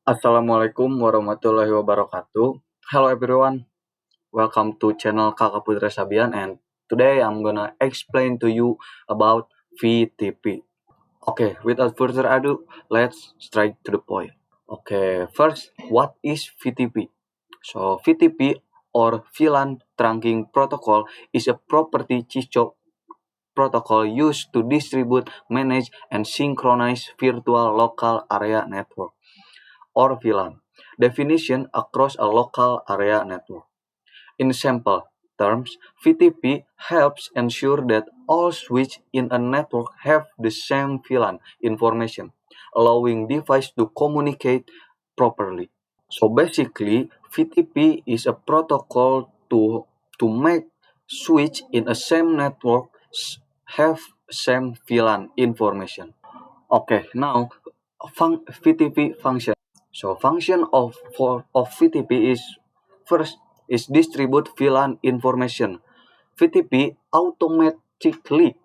Assalamualaikum warahmatullahi wabarakatuh. Hello everyone, welcome to channel Kakak Putra Sabian, and today I'm gonna explain to you about VTP. Okay, without further ado, let's straight to the point. Okay, first, what is VTP? So VTP or VLAN Trunking Protocol is a property Cisco protocol used to distribute, manage, and synchronize virtual local area network or VLAN definition across a local area network. In simple terms, VTP helps ensure that all switches in a network have the same VLAN information, allowing devices to communicate properly. So basically, VTP is a protocol to make switch in a same network have same VLAN information. Okay, now VTP function. So function of VTP is first is distribute VLAN information. VTP automatically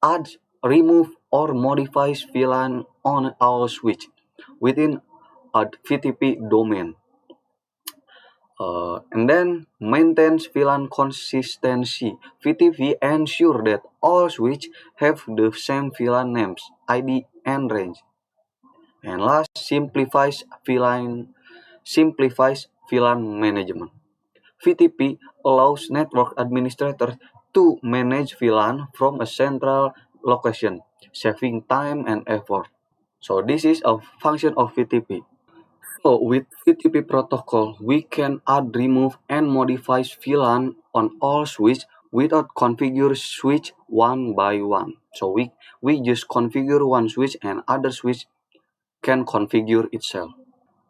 adds, remove, or modifies VLAN on our switch within a VTP domain. And then maintains VLAN consistency. VTP ensure that all switches have the same VLAN names, ID, and range. And last, simplifies VLAN management. VTP allows network administrators to manage VLAN from a central location, saving time and effort. So this is a function of VTP. So with VTP protocol, we can add, remove, and modify VLAN on all switch without configure switch one by one. So we just configure one switch and other switch can configure itself.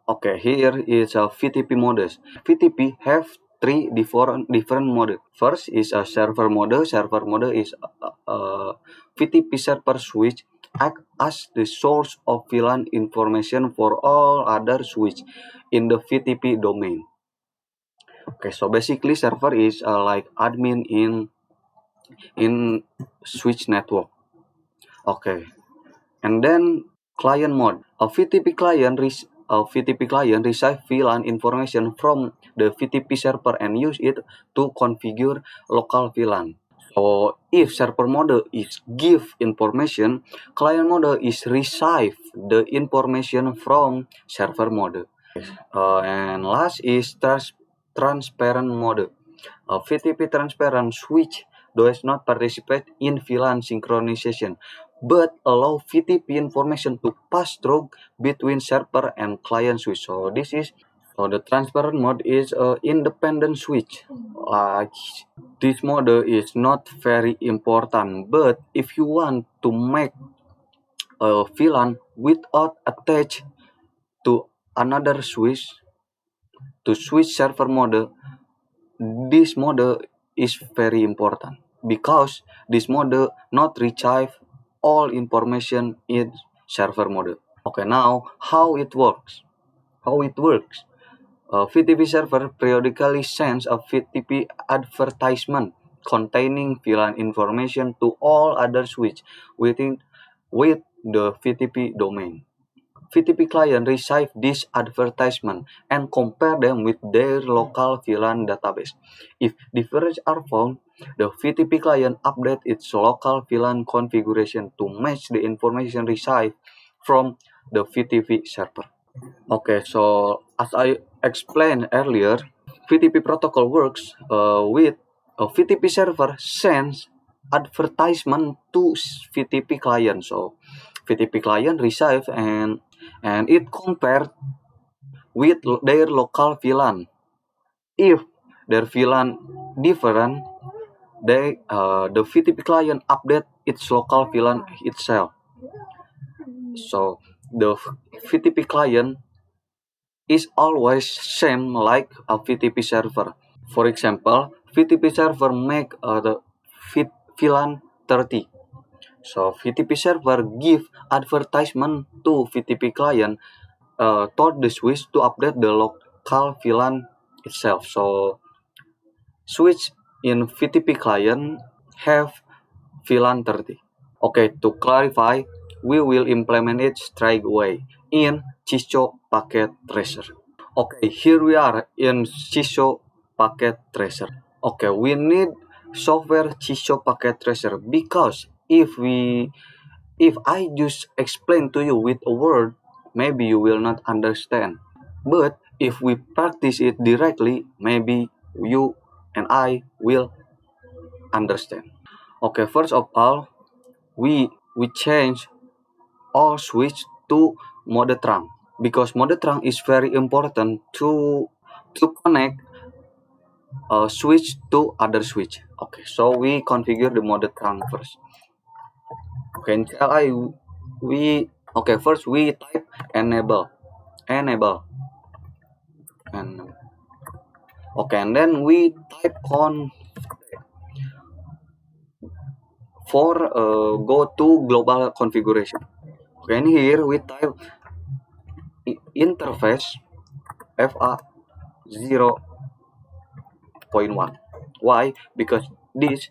Okay, here is a VTP modes. VTP have three different modes. First is a server mode. Server mode is a VTP server switch act as the source of VLAN information for all other switch in the VTP domain. Okay, so basically server is like admin in switch network. Okay, and then client mode. A VTP client receive VLAN information from the VTP server and use it to configure local VLAN. So if server mode is give information, client mode is receive the information from server mode. And last is transparent mode. A VTP transparent switch does not participate in VLAN synchronization, but allow VTP information to pass through between server and client switch. So the transparent mode is a independent switch. This mode is not very important, but if you want to make a VLAN without attach to another switch to switch server mode, this mode is very important because this mode not retrieve all information in server mode. Okay, now how it works? VTP server periodically sends a VTP advertisement containing VLAN information to all other switches with the VTP domain. VTP client receive this advertisement and compare them with their local VLAN database. If differences are found, the VTP client update its local VLAN configuration to match the information received from the VTP server. Okay, so as I explained earlier, VTP protocol works with a VTP server sends advertisement to VTP client. So VTP client receive and it compared with their local VLAN. If their VLAN different, the VTP client update its local VLAN itself. So the VTP client is always same like a VTP server. For example, VTP server make the VLAN 30. So VTP server give advertisement to VTP client told the switch to update the local VLAN itself. So switch in VTP client have VLAN 30. Okay, to clarify, we will implement it straight away in Cisco Packet Tracer. Okay, here we are in Cisco Packet Tracer. Okay, we need software Cisco Packet Tracer because if I just explain to you with a word, maybe you will not understand. But if we practice it directly, maybe you and I will understand. Okay, first of all, we change all switch to mode trunk because mode trunk is very important to connect a switch to other switch. Okay, so we configure the mode trunk first. Okay, in CLI first we type enable and okay, and then we type on for go to global configuration. Okay, and here we type interface FA 0.1. Why? Because this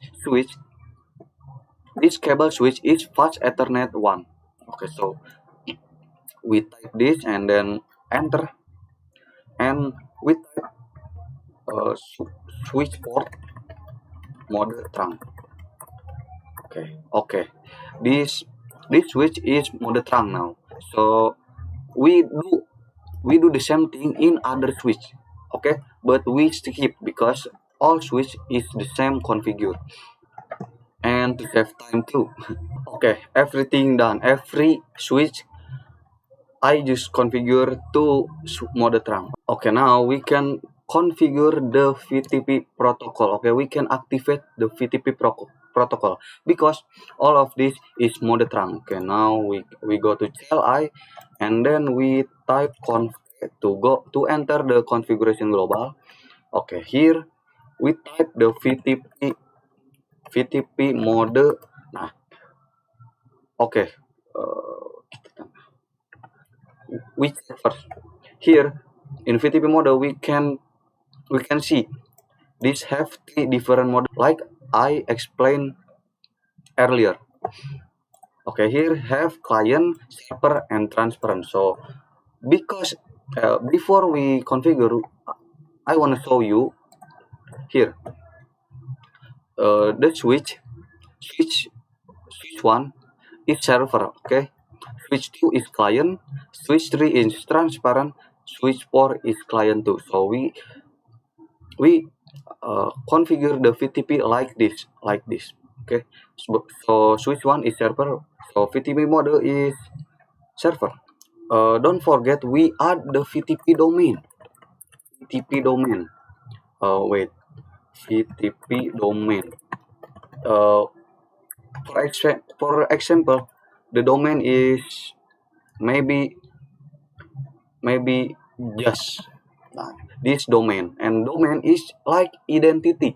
cable switch is fast Ethernet 1. Okay, so we type this and then enter, and we type switch port mode trunk. Okay, this switch is mode trunk now. So we do the same thing in other switch. Okay, but we skip because all switch is the same configure, and to save time too. Okay, everything done. Every switch I just configure to mode trunk. Okay, now we can configure the VTP protocol. Okay, we can activate the VTP protocol because all of this is mode trunk. Okay, now we go to CLI and then we type conf to enter the configuration global. Okay, here we type the VTP mode. Nah, okay. We check first. Here in VTP mode we can see these have 3 different modes like I explained earlier. Okay, here have client, server, and transparent. So because before we configure, I want to show you here the switch 1 is server. Okay, switch 2 is client, switch 3 is transparent, switch 4 is client too. So we configure the VTP like this. Okay, so switch 1 is server, so VTP mode is server. Don't forget we add the VTP domain. Wait, VTP domain. For example, the domain is maybe just this domain, and domain is like identity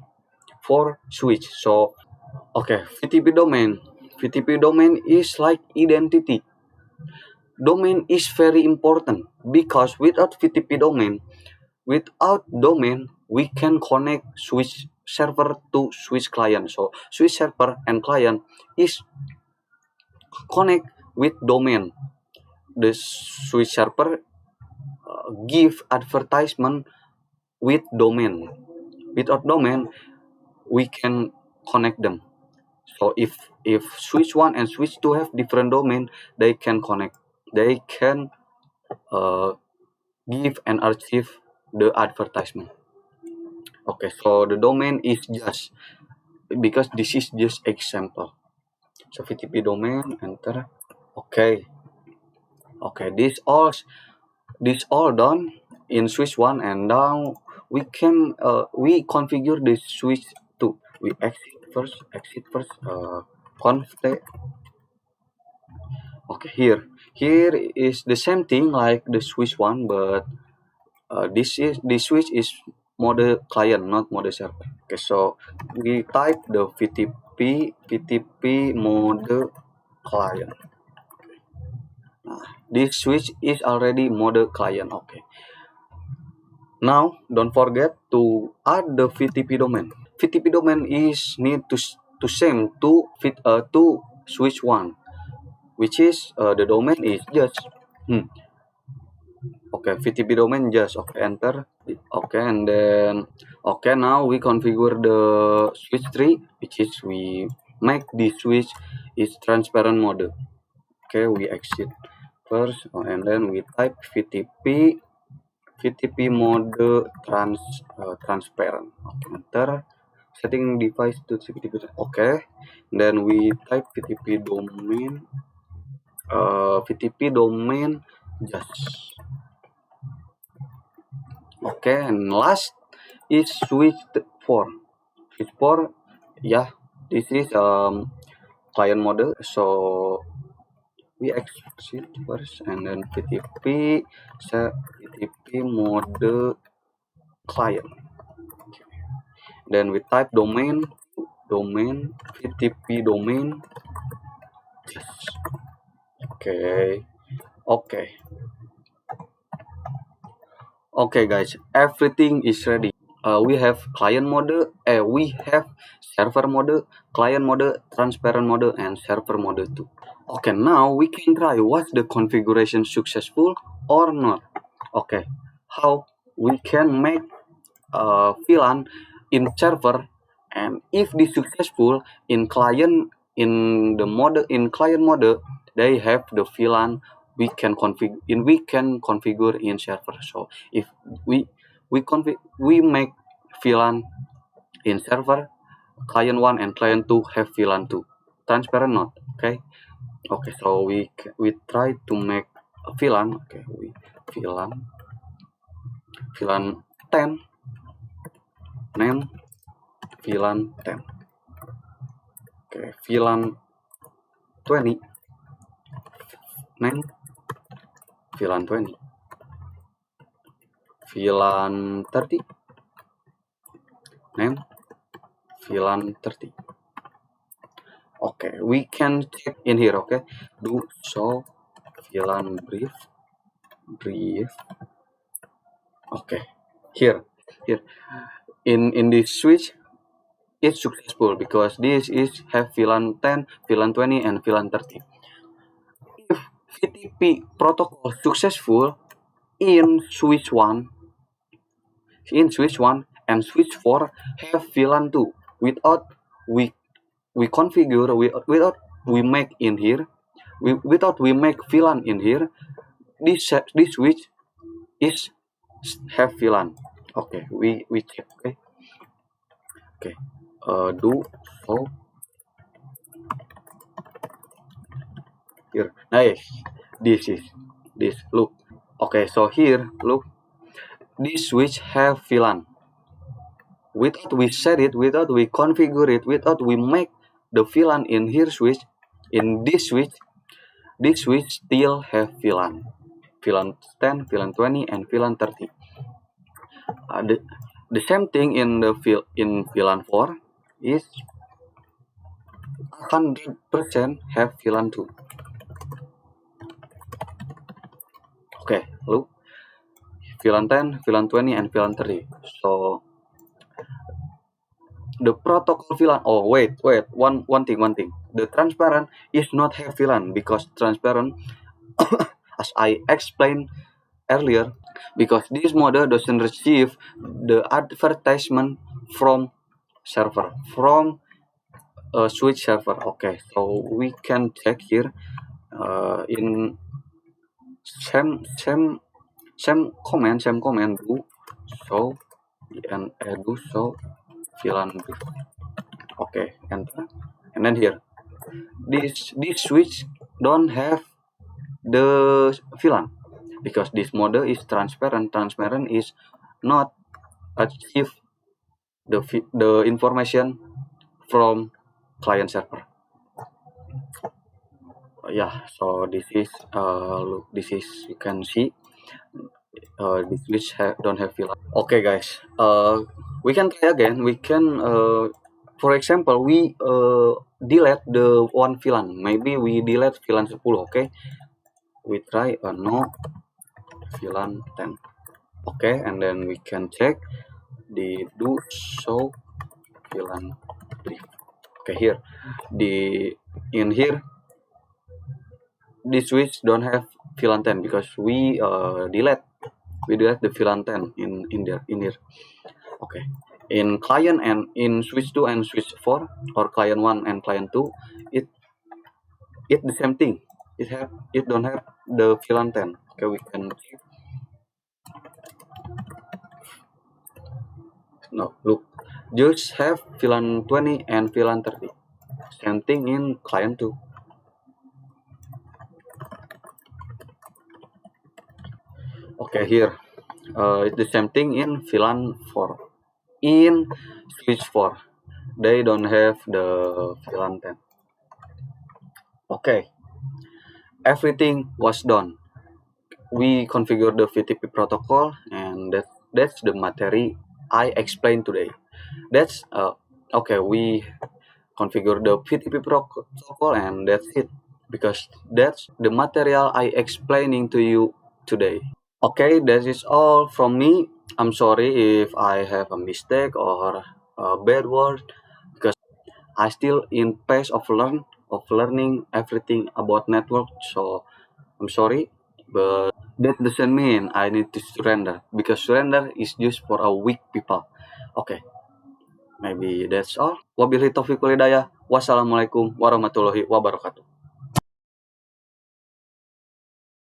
for switch. So okay, VTP domain is like identity. Domain is very important because without domain we can connect switch server to switch client. So switch server and client is connect with domain. The switch server give advertisement with domain. Without domain we can connect them. So if switch 1 and switch 2 have different domain, they can connect. They can give and archive the advertisement. Okay, so the domain is just because this is just example. So VTP domain, enter. Okay, this all done in switch 1, and now we can we configure the switch 2. We exit first. Conf. Okay, here is the same thing like the switch 1, but this switch is mode client, not mode server. Okay, so we type the VTP mode client. This switch is already mode client. Okay, now don't forget to add the VTP domain. VTP domain is need to same to switch 1, which is the domain is just Okay, VTP domain just enter. Okay, and then now we configure the switch tree, which is we make the switch is transparent mode. Okay, we exit first, and then we type VTP mode transparent. Okay, enter. Setting device to VTP. Okay, then we type VTP domain just. Okay, and last is switch 4. Switch 4, yeah, this is client mode. So we exit first, and then VTP mode client. Okay. Then we type domain VTP domain. Yes. Okay guys, everything is ready. We have client mode, we have server mode, client mode, transparent mode, and server mode too. Okay, now we can try was the configuration successful or not. Okay, how we can make VLAN in server, and if this successful in client client mode, they have the VLAN we can configure in server. So if we make VLAN in server, client 1 and client 2 have VLAN 2, transparent not. Okay, so we try to make a VLAN. Okay, we VLAN 10 name VLAN 10. Okay, VLAN 20 name VLAN 20. VLAN 30 name VLAN 30. Okay, we can check in here. Okay, do show VLAN brief. Okay, here in this switch it's successful because this is have VLAN 10, VLAN 20, and VLAN 30. If VTP protocol successful in switch 1 and switch 4 have VLAN 2 without we configure, without we make in here, without we make VLAN in here, this switch is have VLAN. Okay, we check. Okay, do so here. Nice, this look. Okay, so here look, this switch have VLAN. Without we set it, without we configure it, without we make the VLAN in here switch, in this switch still have VLAN 10, VLAN 20, and VLAN 30. The same thing in the VLAN 4 is 100% have VLAN 2. Okay, look, VLAN 10, VLAN 20, and VLAN 30. So the protocol VLAN. Oh wait, one thing. The transparent is not have VLAN because transparent, as I explained earlier, because this model doesn't receive the advertisement from server, from a switch server. Okay, so we can check here in same command do show and do show VLAN brief. Okay, enter, and then here this switch don't have the VLAN because this model is transparent. Transparent is not achieve the information from client server. Yeah, so this is look, this is, you can see this switch don't have VLAN. Okay guys, we can try again. We can for example, we delete the one VLAN. Maybe we delete VLAN 10. Okay, we try no VLAN 10. Okay, and then we can check the do show VLAN brief. Okay, here in here this switch don't have VLAN 10 because we delete we do have the VLAN 10 in here. Okay. In client and in switch 2 and switch 4, or client 1 and client 2, it the same thing. It don't have the VLAN 10. Okay, we can check. No, look, just have VLAN 20 and VLAN 30. Same thing in client 2. Okay, here it's the same thing in VLAN 4. In switch 4, they don't have the VLAN 10. Okay, everything was done. We configured the VTP protocol, and that's the material I explained today. That's okay. We configure the VTP protocol, and that's it, because that's the material I explaining to you today. Okay, that is all from me. I'm sorry if I have a mistake or a bad word, because I still in phase of learning everything about network. So I'm sorry, but that doesn't mean I need to surrender, because surrender is just for a weak people. Okay, maybe that's all. Wabillahi taufiq wal hidayah. Wassalamualaikum warahmatullahi wabarakatuh.